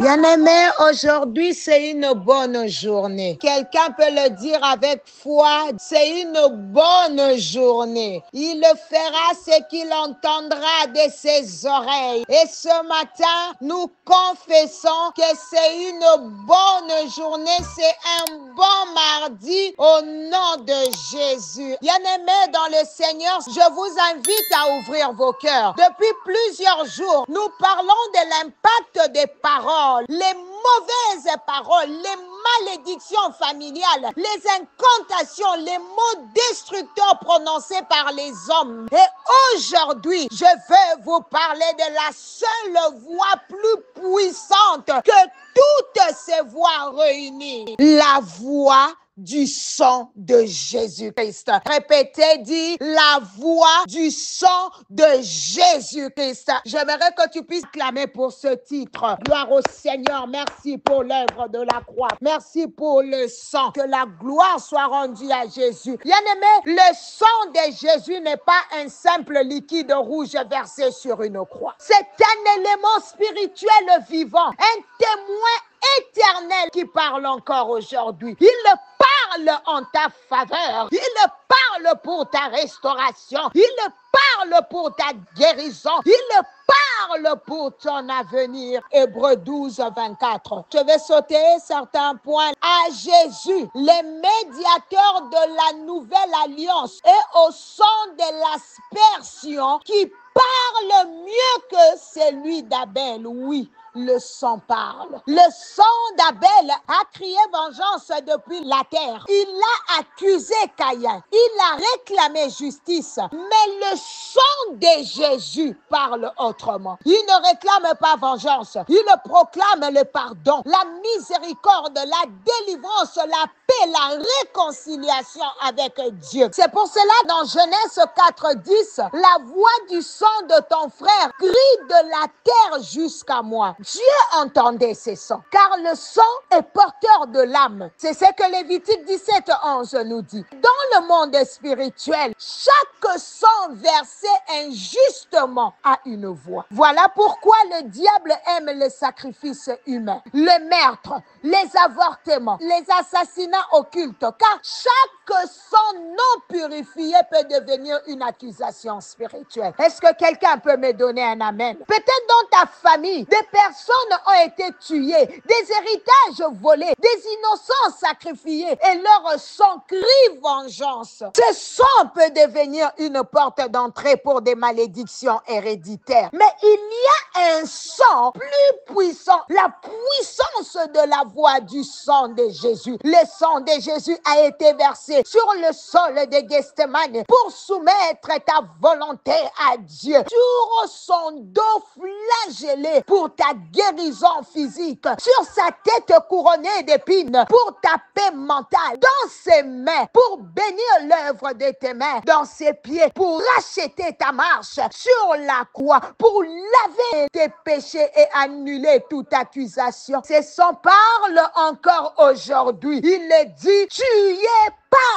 Bien-aimés, aujourd'hui, c'est une bonne journée. Quelqu'un peut le dire avec foi, c'est une bonne journée. Il le fera ce qu'il entendra de ses oreilles. Et ce matin, nous confessons que c'est une bonne journée, c'est un bon mardi au nom de Jésus. Bien-aimés dans le Seigneur, je vous invite à ouvrir vos cœurs. Depuis plusieurs jours, nous parlons de l'impact des paroles, les mauvaises paroles, les malédictions familiales, les incantations, les mots destructeurs prononcés par les hommes. Et aujourd'hui, je veux vous parler de la seule voix plus puissante que toutes ces voix réunies. La voix du sang de Jésus-Christ. Répétez, dit la voix du sang de Jésus-Christ. J'aimerais que tu puisses clamer pour ce titre. Gloire au Seigneur. Merci pour l'œuvre de la croix. Merci pour le sang. Que la gloire soit rendue à Jésus. Bien-aimé, le sang de Jésus n'est pas un simple liquide rouge versé sur une croix. C'est un élément spirituel vivant, un témoin éternel qui parle encore aujourd'hui. Il parle en ta faveur. Il parle pour ta restauration. Il parle pour ta guérison. Il parle pour ton avenir. Hébreux 12, 24. Je vais sauter certains points. À Jésus, le médiateur de la nouvelle alliance, et au sang de l'aspersion qui parle mieux que celui d'Abel. Oui, le sang parle. Le sang d'Abel a crié vengeance depuis la terre. Il a accusé Caïn. Il a réclamé justice. Mais le sang de Jésus parle autrement. Il ne réclame pas vengeance. Il proclame le pardon, la miséricorde, la délivrance, la paix, la réconciliation avec Dieu. C'est pour cela, dans Genèse 4, 10, la voix du sang de ton frère crie de la terre jusqu'à moi. Dieu entendait ces sons, car le sang est porteur de l'âme. C'est ce que Lévitique 17, 11 nous dit. Dans le monde spirituel, chaque sang versé injustement a une voix. Voilà pourquoi le diable aime les sacrifices humains, le meurtre, les avortements, les assassinats occultes, car chaque sang non purifié peut devenir une accusation spirituelle. Est-ce que quelqu'un peut me donner un amen? Peut-être dans ta famille, des personnes ont été tuées, des héritages volés, des innocents sacrifiés, et leur sang crie vengeance. Ce sang peut devenir une porte d'entrée pour des malédictions héréditaires. Mais il y a un sang plus puissant, la puissance de la voix du sang de Jésus. Le sang de Jésus a été versé sur le sol de Gethsémane pour soumettre ta volonté à Dieu. Sur son dos flagellé pour ta guérison physique, sur sa tête couronnée d'épines pour ta paix mentale, dans ses mains pour bénir l'œuvre de tes mains, dans ses pieds pour racheter ta marche, sur la croix pour laver tes péchés et annuler toute accusation. C'est son parle encore aujourd'hui. Il est dit, tu y es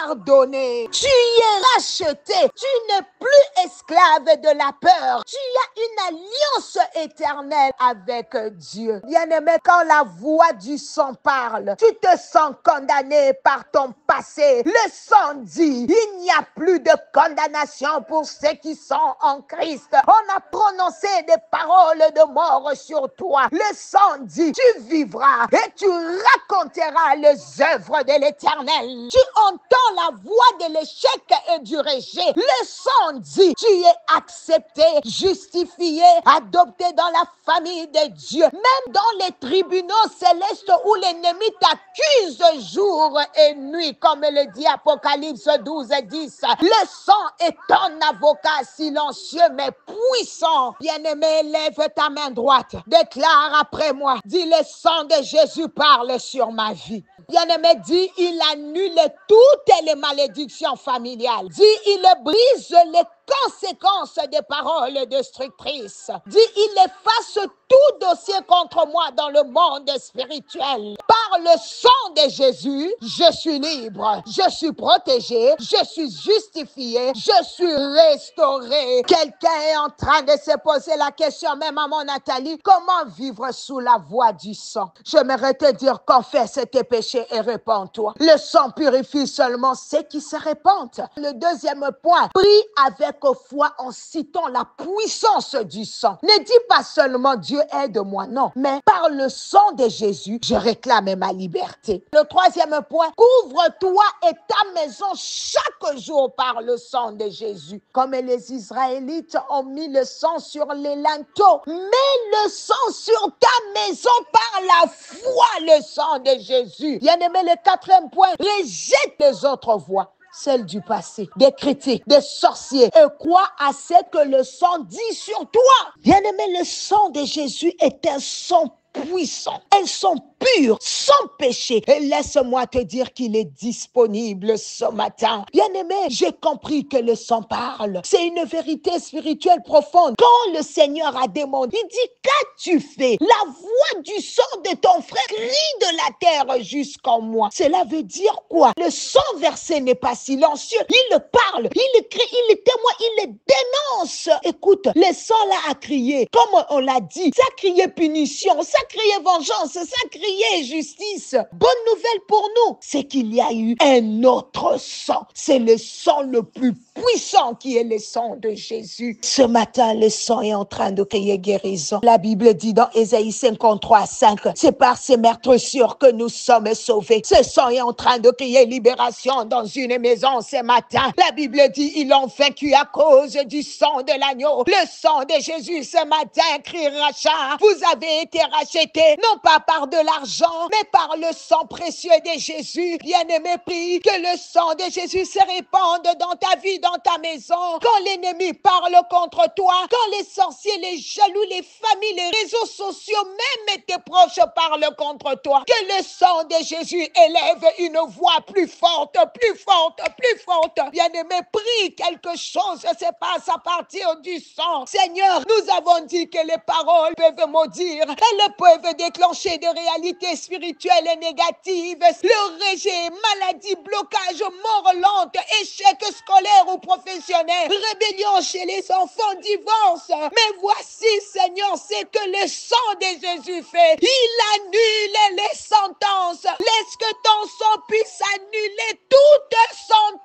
pardonné, tu y es racheté, tu n'es plus esclave de la peur, tu as une alliance éternelle avec Dieu. Bien-aimé, quand la voix du sang parle, tu te sens condamné par ton passé. Le sang dit, il n'y a plus de condamnation pour ceux qui sont en Christ. On a prononcé des paroles de mort sur toi. Le sang dit, tu vivras et tu raconteras les œuvres de l'Éternel. Tu entends la voix de l'échec et du rejet. Le sang dit, tu es accepté, justifié, adopté dans la famille de Dieu. Même dans les tribunaux célestes où l'ennemi t'accuse jour et nuit, comme le dit Apocalypse 12, 10. Le sang est un avocat silencieux mais puissant. Bien-aimé, lève ta main droite. Déclare après moi. Dis, le sang de Jésus parle sur ma vie. Bien-aimé, dit, il annule toutes les malédictions familiales. Dit, il brise les conséquence des paroles destructrices. Dis, il efface tout dossier contre moi dans le monde spirituel. Par le sang de Jésus, je suis libre, je suis protégé, je suis justifié, je suis restauré. Quelqu'un est en train de se poser la question, même à mon Nathalie, comment vivre sous la voie du sang? J'aimerais te dire, confesse tes péchés et répands-toi. Le sang purifie seulement ceux qui se répandent. Le deuxième point, prie avec foi en citant la puissance du sang. Ne dis pas seulement Dieu aide-moi, non, mais par le sang de Jésus, je réclame ma liberté. Le troisième point, couvre-toi et ta maison chaque jour par le sang de Jésus. Comme les Israélites ont mis le sang sur les linteaux, mets le sang sur ta maison par la foi, le sang de Jésus. Bien-aimé, le quatrième point, rejette les autres voies, celle du passé, des critiques, des sorciers, et crois à ce que le sang dit sur toi. Bien-aimé, le sang de Jésus est un sang puissant, un sang pur, sans péché. Et laisse-moi te dire qu'il est disponible ce matin. Bien-aimé, j'ai compris que le sang parle. C'est une vérité spirituelle profonde. Quand le Seigneur a demandé, il dit, qu'as-tu fait? La voix du sang de ton frère crie de la terre jusqu'en moi. Cela veut dire quoi? Le sang versé n'est pas silencieux. Il parle, il crie, il témoigne, il dénonce. Écoute, le sang là a crié. Comme on l'a dit, ça criait punition, ça criait vengeance, ça criait justice. Bonne nouvelle pour nous, c'est qu'il y a eu un autre sang. C'est le sang le plus puissant qui est le sang de Jésus. Ce matin, le sang est en train de crier guérison. La Bible dit dans Ésaïe 53:5, c'est par ces meurtrissures que nous sommes sauvés. Ce sang est en train de crier libération dans une maison ce matin. La Bible dit, ils l'ont vaincu à cause du sang de l'agneau. Le sang de Jésus ce matin crie rachat. Vous avez été rachetés, non pas par de l'argent, mais par le sang précieux de Jésus. Bien-aimé, prie que le sang de Jésus se répande dans ta vie, dans ta maison. Quand l'ennemi parle contre toi, quand les sorciers, les jaloux, les familles, les réseaux sociaux, même tes proches parlent contre toi, que le sang de Jésus élève une voix plus forte, plus forte, plus forte. Bien-aimé, prie, quelque chose se passe à partir du sang. Seigneur, nous avons dit que les paroles peuvent maudire, elles peuvent déclencher des réalités spirituelles et négatives, le rejet, maladie, blocage, mort lente, échec scolaire ou professionnel, rébellion chez les enfants, divorce. Mais voici, Seigneur, c'est que le sang de Jésus fait. Il annule les sentences. Laisse que ton sang puisse annuler toute sentence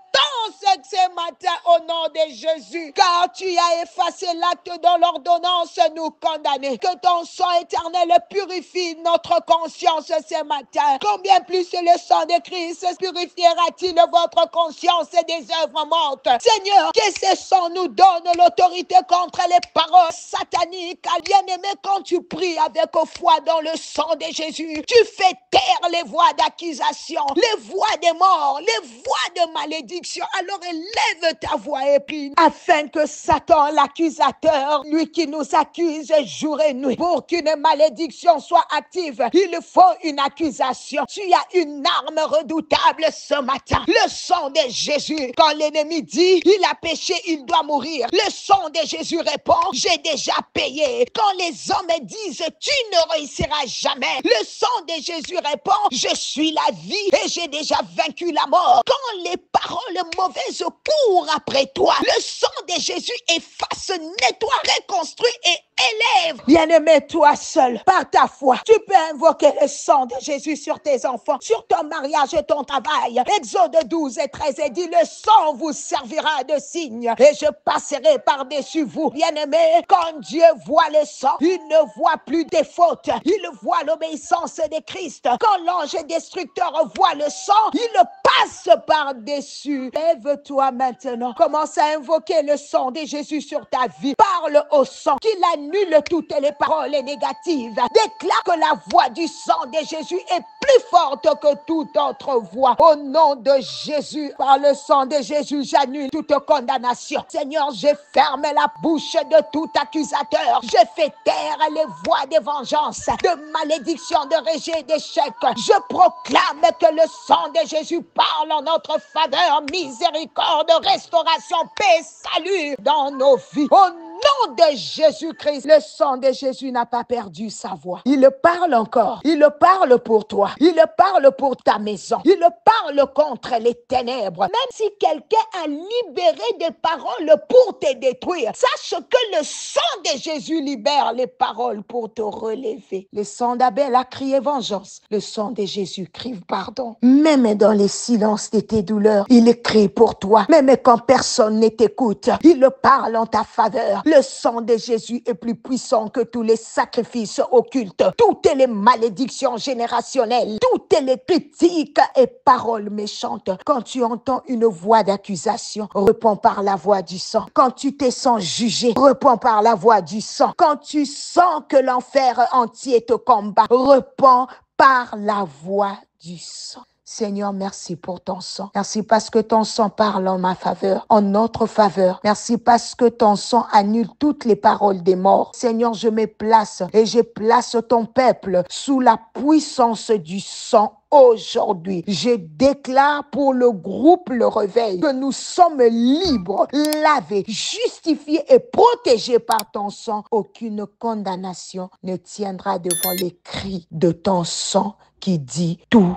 ce matin au nom de Jésus, car tu as effacé l'acte dans l'ordonnance nous condamner. Que ton sang éternel purifie notre conscience ce matin. Combien plus le sang de Christ purifiera-t-il votre conscience des œuvres mortes? Seigneur, que ce sang nous donne l'autorité contre les paroles sataniques. Bien-aimé, quand tu pries avec foi dans le sang de Jésus, tu fais taire les voix d'accusation, les voix des morts, les voix de malédiction. Alors élève ta voix et prie, afin que Satan, l'accusateur, lui qui nous accuse jour et nuit, pour qu'une malédiction soit active, il faut une accusation. Tu as une arme redoutable ce matin, le sang de Jésus. Quand l'ennemi dit, il a péché, il doit mourir, le sang de Jésus répond, j'ai déjà payé. Quand les hommes disent, tu ne réussiras jamais, le sang de Jésus répond, je suis la vie et j'ai déjà vaincu la mort. Quand les paroles mauvaises courent après toi, le sang de Jésus efface, nettoie, reconstruit et élève. Bien-aimé, toi seul, par ta foi, tu peux invoquer le sang de Jésus sur tes enfants, sur ton mariage et ton travail. Exode 12:13 dit, le sang vous servira de signe et je passerai par-dessus vous. Bien-aimé, quand Dieu voit le sang, il ne voit plus tes fautes, il voit l'obéissance de Christ. Quand l'ange destructeur voit le sang, il passe par-dessus. Lève-toi maintenant, commence à invoquer le sang de Jésus sur ta vie. Parle au sang, qu'il annule annule toutes les paroles négatives. Déclare que la voix du sang de Jésus est plus forte que toute autre voix. Au nom de Jésus, par le sang de Jésus, j'annule toute condamnation. Seigneur, je ferme la bouche de tout accusateur. Je fais taire les voix de vengeance, de malédiction, de rejet, d'échec. Je proclame que le sang de Jésus parle en notre faveur. Miséricorde, restauration, paix, salut dans nos vies. Au nom de Jésus-Christ, le sang de Jésus n'a pas perdu sa voix. Il parle encore. Il parle pour toi. Il parle pour ta maison. Il parle contre les ténèbres. Même si quelqu'un a libéré des paroles pour te détruire, sache que le sang de Jésus libère les paroles pour te relever. Le sang d'Abel a crié vengeance. Le sang de Jésus crie pardon. Même dans les silences de tes douleurs, il crie pour toi. Même quand personne ne t'écoute, il parle en ta faveur. Le sang de Jésus est plus puissant que tous les sacrifices occultes, toutes les malédictions générationnelles, toutes les critiques et paroles méchantes. Quand tu entends une voix d'accusation, réponds par la voix du sang. Quand tu te sens jugé, réponds par la voix du sang. Quand tu sens que l'enfer entier te combat, réponds par la voix du sang. Seigneur, merci pour ton sang. Merci parce que ton sang parle en ma faveur, en notre faveur. Merci parce que ton sang annule toutes les paroles des morts. Seigneur, je me place et je place ton peuple sous la puissance du sang. Aujourd'hui, je déclare pour le groupe Le Réveil que nous sommes libres, lavés, justifiés et protégés par ton sang. Aucune condamnation ne tiendra devant les cris de ton sang qui dit tout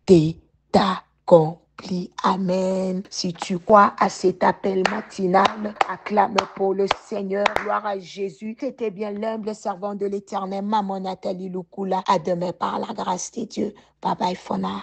est accompli. Amen. Si tu crois à cet appel matinal, acclame pour le Seigneur. Gloire à Jésus. C'était bien l'humble servant de l'Éternel, Maman Nathalie Lukula. À demain par la grâce de Dieu. Bye bye for now.